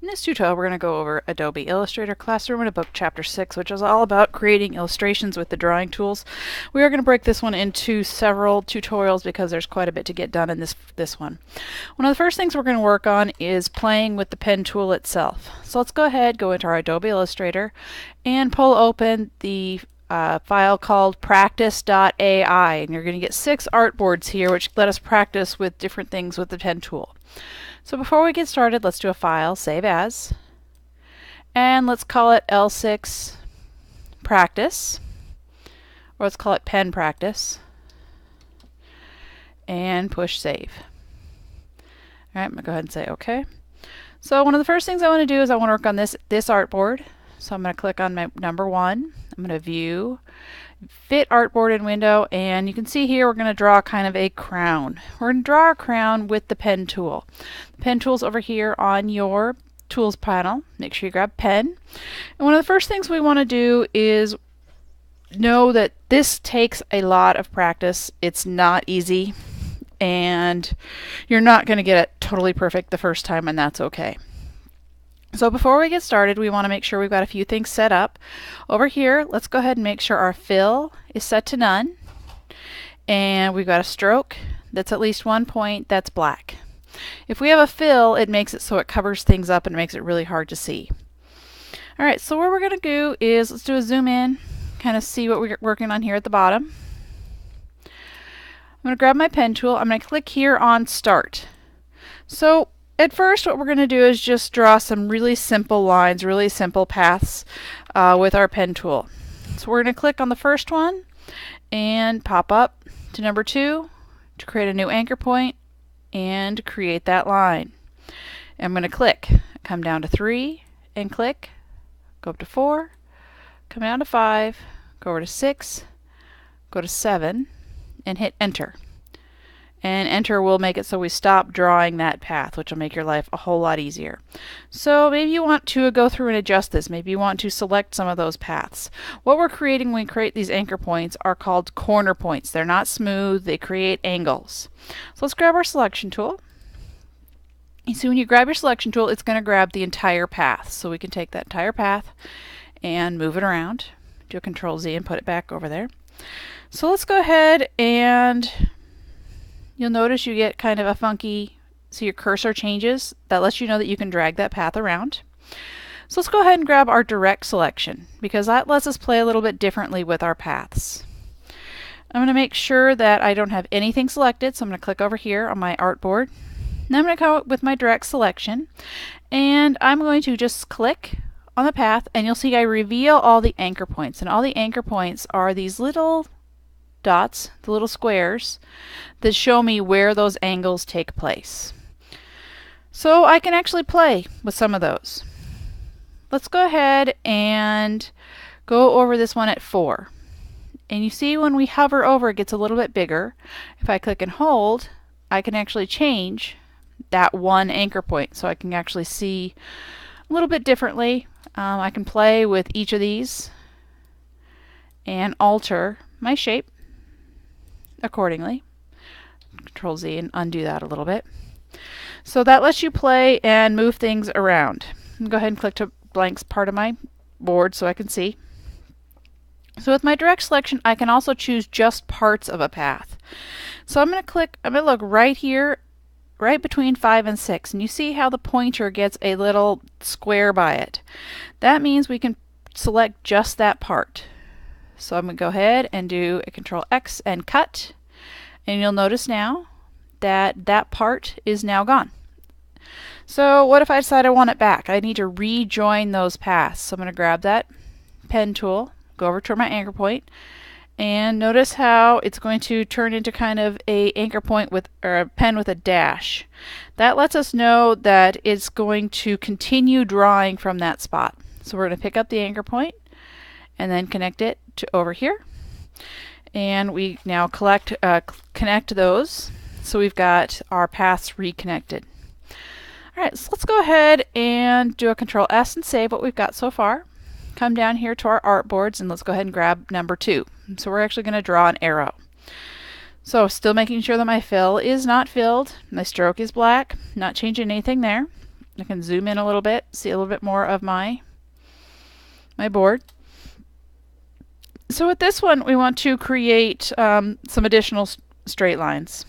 In this tutorial, we're going to go over Adobe Illustrator Classroom in a Book Chapter 6, which is all about creating illustrations with the drawing tools. We are going to break this one into several tutorials because there's quite a bit to get done in this one. One of the first things we're going to work on is playing with the pen tool itself. So let's go ahead, go into our Adobe Illustrator, and pull open the file called practice.ai, and you're going to get 6 artboards here which let us practice with different things with the pen tool. So before we get started, let's do a file, save as, and let's call it L6 practice, or let's call it pen practice, and push save. Alright, I'm going to go ahead and say OK. So one of the first things I want to do is I want to work on this artboard. So I'm going to click on my number 1. I'm going to view, fit artboard in window, and you can see here we're going to draw kind of a crown. We're going to draw a crown with the pen tool. The pen tool's over here on your tools panel. Make sure you grab pen. And one of the first things we want to do is know that this takes a lot of practice. It's not easy, and you're not going to get it totally perfect the first time, and that's okay. So before we get started, we want to make sure we've got a few things set up. Over here, let's go ahead and make sure our fill is set to none. And we've got a stroke that's at least 1 point that's black. If we have a fill, it makes it so it covers things up and makes it really hard to see. Alright, so what we're going to do is, let's do a zoom in, kind of see what we're working on here at the bottom. I'm going to grab my pen tool. I'm going to click here on Start. So at first, what we're going to do is just draw some really simple lines, really simple paths with our pen tool. So we're going to click on the first one and pop up to number 2 to create a new anchor point and create that line. I'm going to click, come down to 3 and click, go up to 4, come down to 5, go over to 6, go to 7, and hit enter. And enter will make it so we stop drawing that path, which will make your life a whole lot easier. So maybe you want to go through and adjust this. Maybe you want to select some of those paths. What we're creating when we create these anchor points are called corner points. They're not smooth, they create angles. So let's grab our selection tool. You see when you grab your selection tool, it's going to grab the entire path. So we can take that entire path and move it around. Do a Control Z and put it back over there. So let's go ahead and you'll notice you get kind of a funky, so your cursor changes. That lets you know that you can drag that path around. So let's go ahead and grab our direct selection, because that lets us play a little bit differently with our paths. I'm going to make sure that I don't have anything selected, so I'm going to click over here on my artboard. Now I'm going to come up with my direct selection, and I'm going to just click on the path, and you'll see I reveal all the anchor points, and all the anchor points are these little dots, the little squares, that show me where those angles take place. So I can actually play with some of those. Let's go ahead and go over this one at 4. And you see when we hover over it gets a little bit bigger. If I click and hold, I can actually change that one anchor point, so I can actually see a little bit differently. I can play with each of these and alter my shape accordingly. Control Z and undo that a little bit. So that lets you play and move things around. Go ahead and click to blank part of my board so I can see. So with my direct selection, I can also choose just parts of a path. So I'm going to look right here, right between 5 and 6, and you see how the pointer gets a little square by it. That means we can select just that part. So I'm going to go ahead and do a Control X and cut, and you'll notice now that that part is now gone. So what if I decide I want it back? I need to rejoin those paths. So I'm going to grab that pen tool, go over to my anchor point, and notice how it's going to turn into kind of a anchor point with, or a pen with a dash. That lets us know that it's going to continue drawing from that spot. So we're going to pick up the anchor point and then connect it to over here, and we now connect those, so we've got our paths reconnected. Alright, so let's go ahead and do a Control S and save what we've got so far. Come down here to our artboards and let's go ahead and grab number 2. So we're actually going to draw an arrow. So still making sure that my fill is not filled, my stroke is black, not changing anything there. I can zoom in a little bit, see a little bit more of my board. So with this one, we want to create some additional straight lines.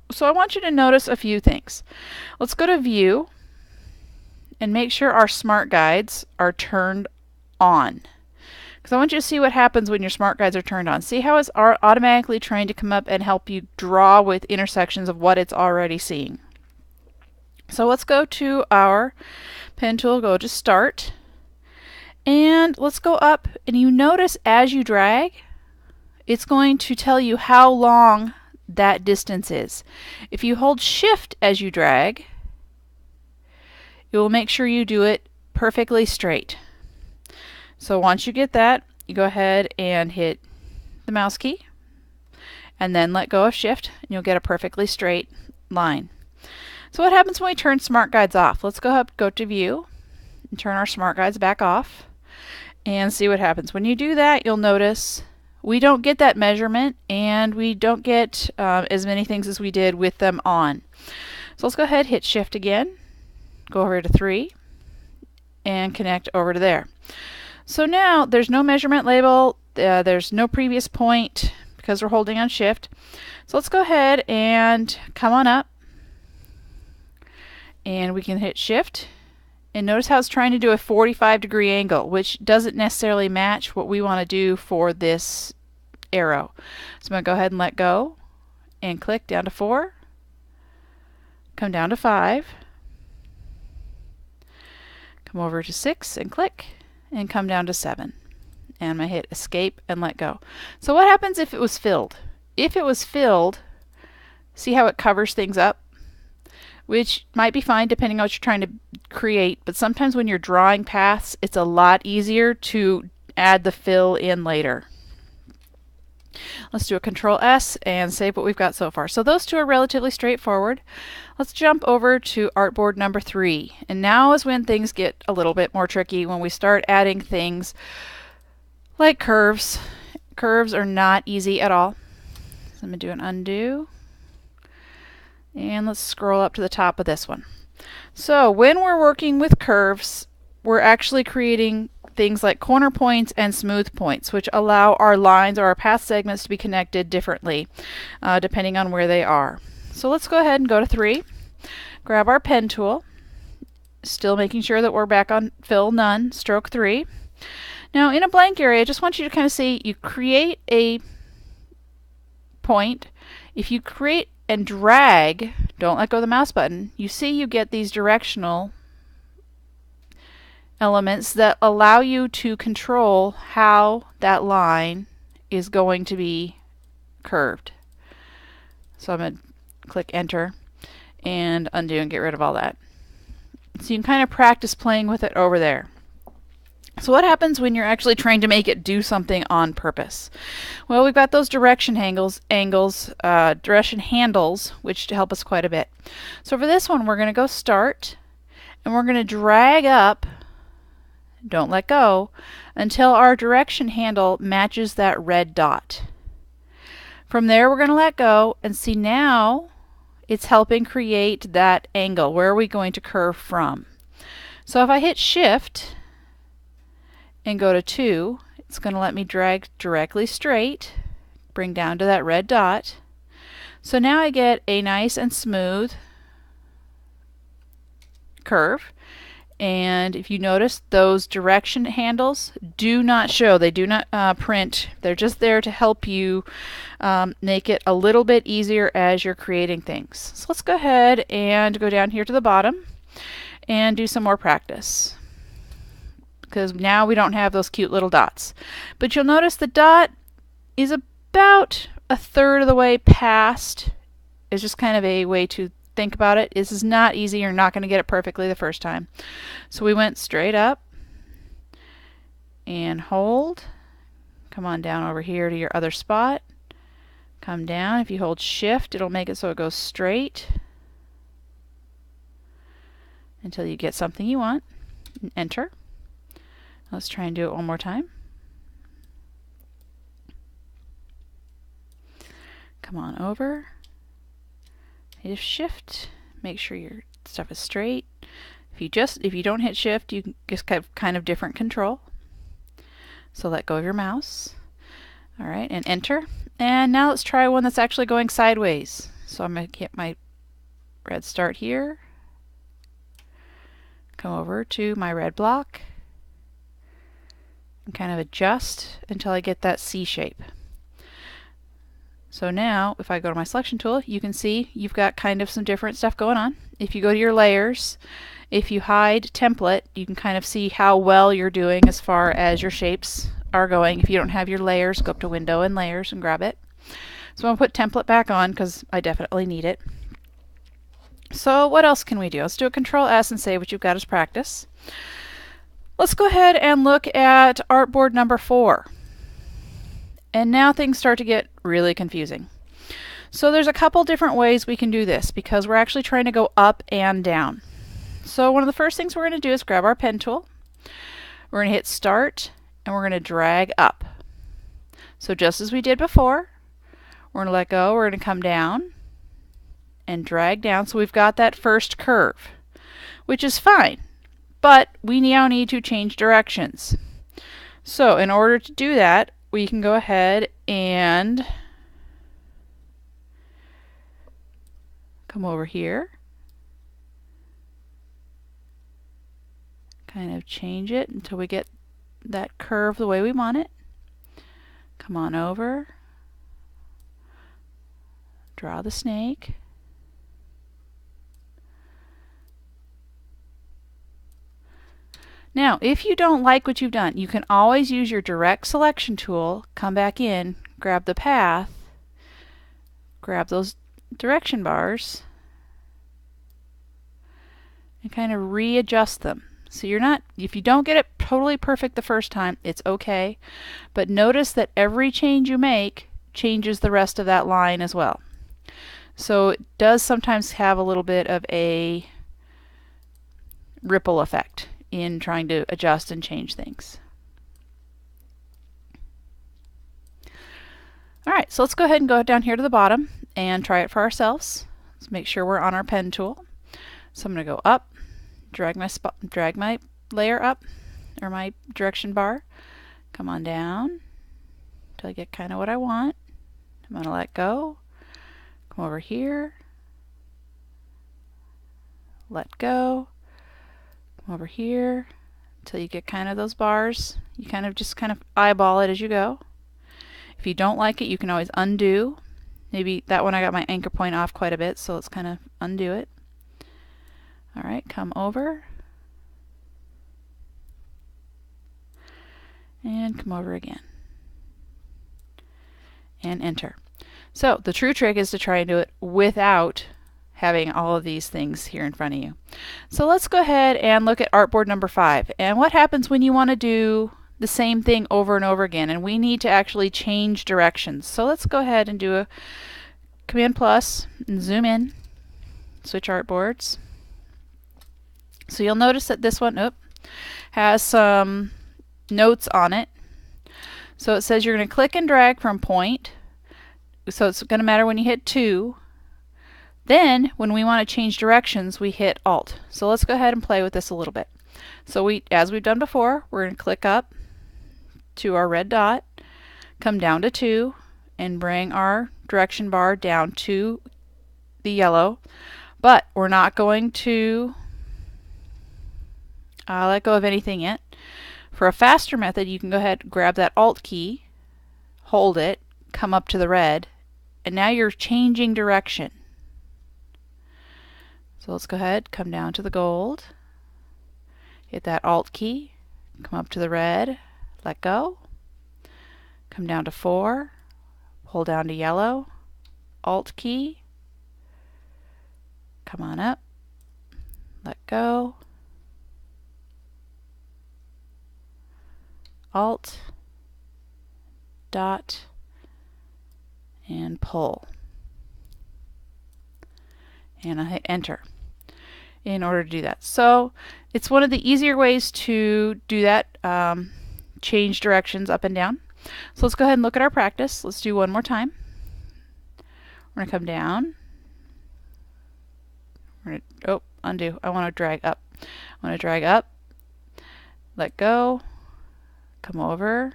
So I want you to notice a few things. Let's go to View and make sure our Smart Guides are turned on. Because I want you to see what happens when your Smart Guides are turned on. See how it's automatically trying to come up and help you draw with intersections of what it's already seeing. So let's go to our pen tool, go to Start, and let's go up, and you notice as you drag, it's going to tell you how long that distance is. If you hold Shift as you drag, it will make sure you do it perfectly straight. So once you get that, you go ahead and hit the mouse key and then let go of Shift, and you'll get a perfectly straight line. So what happens when we turn Smart Guides off? Let's go to View and turn our Smart Guides back off and see what happens. When you do that, you'll notice we don't get that measurement, and we don't get as many things as we did with them on. So let's go ahead, hit Shift again, go over to 3, and connect over to there. So now there's no measurement label, there's no previous point because we're holding on Shift. So let's go ahead and come on up, and we can hit Shift, and notice how it's trying to do a 45-degree angle, which doesn't necessarily match what we want to do for this arrow. So I'm going to go ahead and let go and click down to 4, come down to 5, come over to 6 and click, and come down to 7. And I'm going to hit Escape and let go. So what happens if it was filled? If it was filled, see how it covers things up? Which might be fine depending on what you're trying to create, but sometimes when you're drawing paths, it's a lot easier to add the fill in later. Let's do a Control S and save what we've got so far. So those two are relatively straightforward. Let's jump over to Artboard number 3. And now is when things get a little bit more tricky, when we start adding things like curves. Curves are not easy at all. So I'm going to do an undo. And let's scroll up to the top of this one. So when we're working with curves, we're actually creating things like corner points and smooth points, which allow our lines or our path segments to be connected differently depending on where they are. So let's go ahead and go to 3, grab our pen tool, still making sure that we're back on Fill None, Stroke 3. Now in a blank area, I just want you to kind of see, you create a point. If you create and drag, don't let go of the mouse button, you see you get these directional elements that allow you to control how that line is going to be curved. So I'm going to click Enter and undo and get rid of all that. So you can kind of practice playing with it over there. So what happens when you're actually trying to make it do something on purpose? Well, we've got those direction handles, which help us quite a bit. So for this one, we're going to go Start, and we're going to drag up, don't let go, until our direction handle matches that red dot. From there, we're going to let go, and see now it's helping create that angle. Where are we going to curve from? So if I hit Shift and go to 2, it's going to let me drag directly straight, bring down to that red dot. So now I get a nice and smooth curve. And if you notice, those direction handles do not show. They do not print. They're just there to help you make it a little bit easier as you're creating things. So let's go ahead and go down here to the bottom and do some more practice, because now we don't have those cute little dots. But you'll notice the dot is about 1/3 of the way past. It's just kind of a way to think about it. This is not easy. You're not going to get it perfectly the first time. So we went straight up and hold. Come on down over here to your other spot. Come down. If you hold Shift, it'll make it so it goes straight until you get something you want. And Enter. Let's try and do it one more time. Come on over. Hit Shift. Make sure you're stuff is straight. If you don't hit shift, you just have kind of different control. So let go of your mouse. All right, and enter. And now let's try one that's actually going sideways. So I'm going to hit my red start here. Come over to my red block and kind of adjust until I get that C shape. So now if I go to my selection tool, you can see you've got kind of some different stuff going on. If you go to your layers, if you hide template, you can kind of see how well you're doing as far as your shapes are going. If you don't have your layers, go up to Window and Layers and grab it. So I'm going to put template back on because I definitely need it. So what else can we do? Let's do a Control S and save what you've got as practice. Let's go ahead and look at artboard number 4. And now things start to get really confusing. So there's a couple different ways we can do this because we're actually trying to go up and down. So one of the first things we're going to do is grab our pen tool. We're going to hit Start and we're going to drag up. So just as we did before, we're going to let go, we're going to come down and drag down. So we've got that first curve, which is fine, but we now need to change directions. So in order to do that, we can go ahead and come over here, kind of change it until we get that curve the way we want it. Come on over, draw the snake. Now, if you don't like what you've done, you can always use your direct selection tool, come back in, grab the path, grab those direction bars, and kind of readjust them. So you're not, if you don't get it totally perfect the first time, it's okay, but notice that every change you make changes the rest of that line as well. So it does sometimes have a little bit of a ripple effect in trying to adjust and change things. Alright, so let's go ahead and go down here to the bottom and try it for ourselves. Let's make sure we're on our pen tool. So I'm going to go up, drag my layer up, or my direction bar, come on down until I get kind of what I want. I'm going to let go, come over here, let go, come over here until you get kind of those bars. You kind of just eyeball it as you go. If you don't like it, you can always undo. Maybe that one I got my anchor point off quite a bit, so let's kind of undo it. Alright, come over and come over again and enter. So the true trick is to try and do it without having all of these things here in front of you. So let's go ahead and look at artboard number 5 and what happens when you want to do the same thing over and over again and we need to actually change directions. So let's go ahead and do a Command plus and zoom in, switch artboards. So you'll notice that this one has some notes on it. So it says you're going to click and drag from point. So it's going to matter when you hit 2. Then when we want to change directions, we hit Alt. So let's go ahead and play with this a little bit. So as we've done before, we're going to click up to our red dot, come down to 2, and bring our direction bar down to the yellow. But we're not going to let go of anything yet. For a faster method, you can go ahead and grab that Alt key, hold it, come up to the red, and now you're changing direction. So let's go ahead, come down to the gold, hit that Alt key, come up to the red, let go, come down to 4, pull down to yellow, Alt key, come on up, let go, Alt, dot, and pull. And I hit enter in order to do that. So it's one of the easier ways to do that, change directions up and down. So let's go ahead and look at our practice. Let's do one more time. We're going to come down. We're going to, undo. I want to drag up. I want to drag up, let go, come over.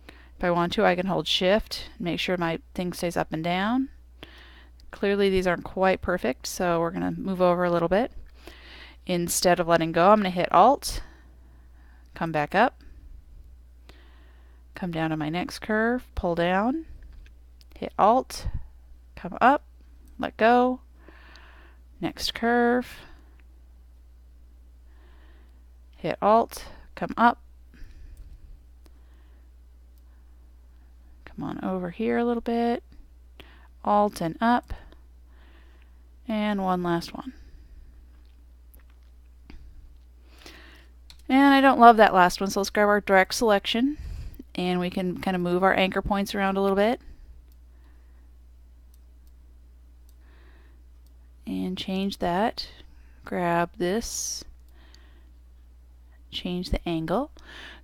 If I want to, I can hold shift, make sure my thing stays up and down. Clearly these aren't quite perfect, so we're going to move over a little bit. Instead of letting go, I'm going to hit Alt, come back up, come down to my next curve, pull down, hit Alt, come up, let go, next curve, hit Alt, come up, come on over here a little bit, Alt and up, and one last one. And I don't love that last one, so let's grab our direct selection, and we can kind of move our anchor points around a little bit. And change that. Grab this. Change the angle.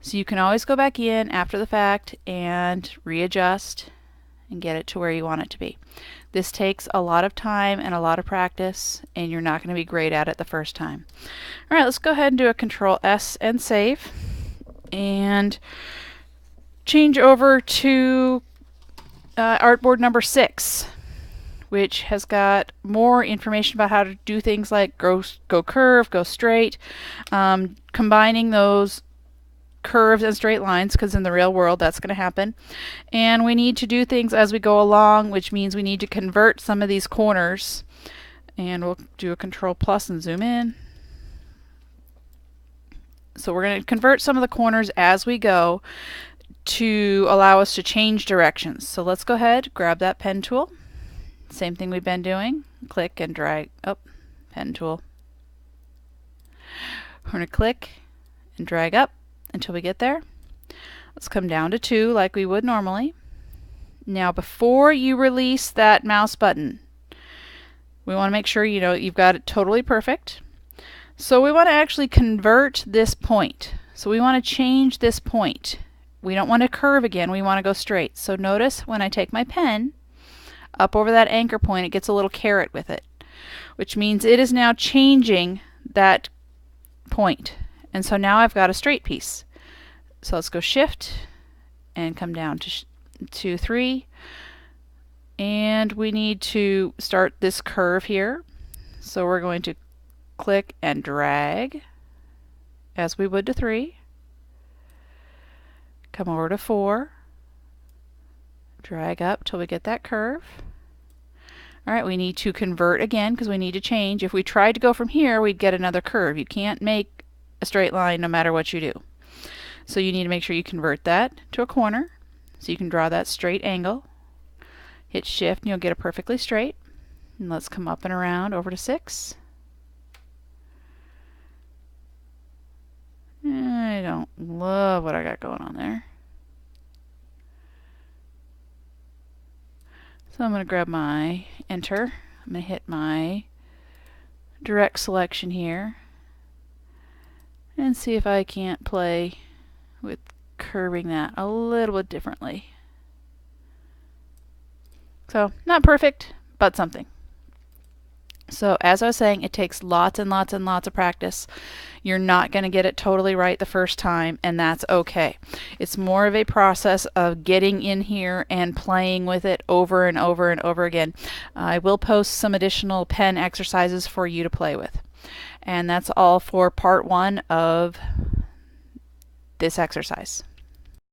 So you can always go back in after the fact and readjust and get it to where you want it to be. This takes a lot of time and a lot of practice, and you're not going to be great at it the first time. Alright, let's go ahead and do a Control S and save. And change over to artboard number 6, which has got more information about how to do things like go curve, go straight, combining those curves and straight lines, because in the real world that's going to happen. And we need to do things as we go along, which means we need to convert some of these corners. And we'll do a Control plus and zoom in. So we're going to convert some of the corners as we go to allow us to change directions. So let's go ahead, grab that pen tool. Same thing we've been doing. Click and drag up, pen tool. We're going to click and drag up until we get there. Let's come down to 2 like we would normally. Now before you release that mouse button, we want to make sure you know you've got it totally perfect. So we want to actually convert this point. So we want to change this point. We don't want to curve again, we want to go straight. So notice when I take my pen up over that anchor point, it gets a little caret with it, which means it is now changing that point. And so now I've got a straight piece. So let's go shift and come down to 3. And we need to start this curve here. So we're going to click and drag as we would to 3. Come over to 4. Drag up till we get that curve. Alright, we need to convert again because we need to change. If we tried to go from here, we'd get another curve. You can't make a straight line no matter what you do. So you need to make sure you convert that to a corner so you can draw that straight angle. Hit shift and you'll get it perfectly straight. And let's come up and around over to 6. I don't love what I got going on there. So I'm going to grab my enter. I'm going to hit my direct selection here and see if I can't play with curving that a little bit differently. So not perfect, but something. So as I was saying, it takes lots and lots and lots of practice. You're not going to get it totally right the first time, and that's okay. It's more of a process of getting in here and playing with it over and over and over again. I will post some additional pen exercises for you to play with. And that's all for part 1 of this exercise.